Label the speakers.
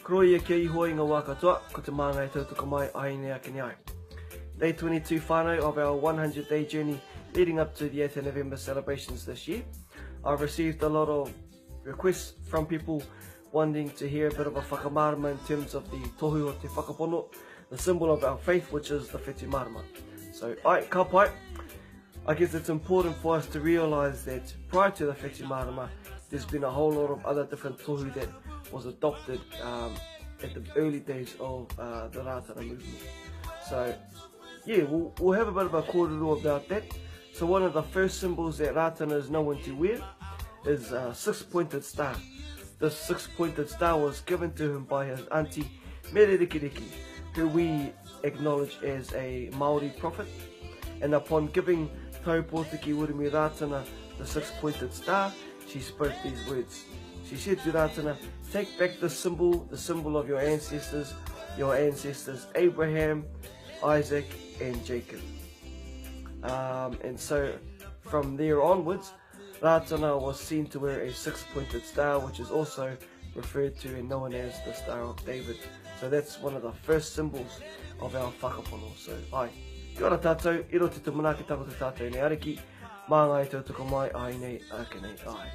Speaker 1: Kroia kia iho I ngā wā katoa, ko te māngai tautoko mai aine ake ni ai. Day 22 whānau of our 100-day journey leading up to the 8th of November celebrations this year. I've received a lot of requests from people wanting to hear a bit of a whakamarama in terms of the tohu o te whakapono, the symbol of our faith, which is the Whetu Marama. So, ka pai, I guess it's important for us to realise that prior to the Whetu Marama, there's been a whole lot of other different tohu that was adopted at the early days of the Ratana movement. So, yeah, we'll have a bit of a kōrero about that. So one of the first symbols that Ratana is known to wear is a six-pointed star. This six-pointed star was given to him by his aunty Mere Rikiriki, who we acknowledge as a Māori prophet. And upon giving Taupōtiki Urumi Ratana the six-pointed star, she spoke these words. She said to Ratana, "Take back the symbol of your ancestors Abraham, Isaac and Jacob." And so from there onwards, Ratana was seen to wear a six-pointed star, which is also referred to and known as the Star of David. So that's one of the first symbols of our whakapono. So, kia ora tātou, iro te tumanake tako te tātou nei ariki, mā ngai tautoko mai ai nei ake nei ai.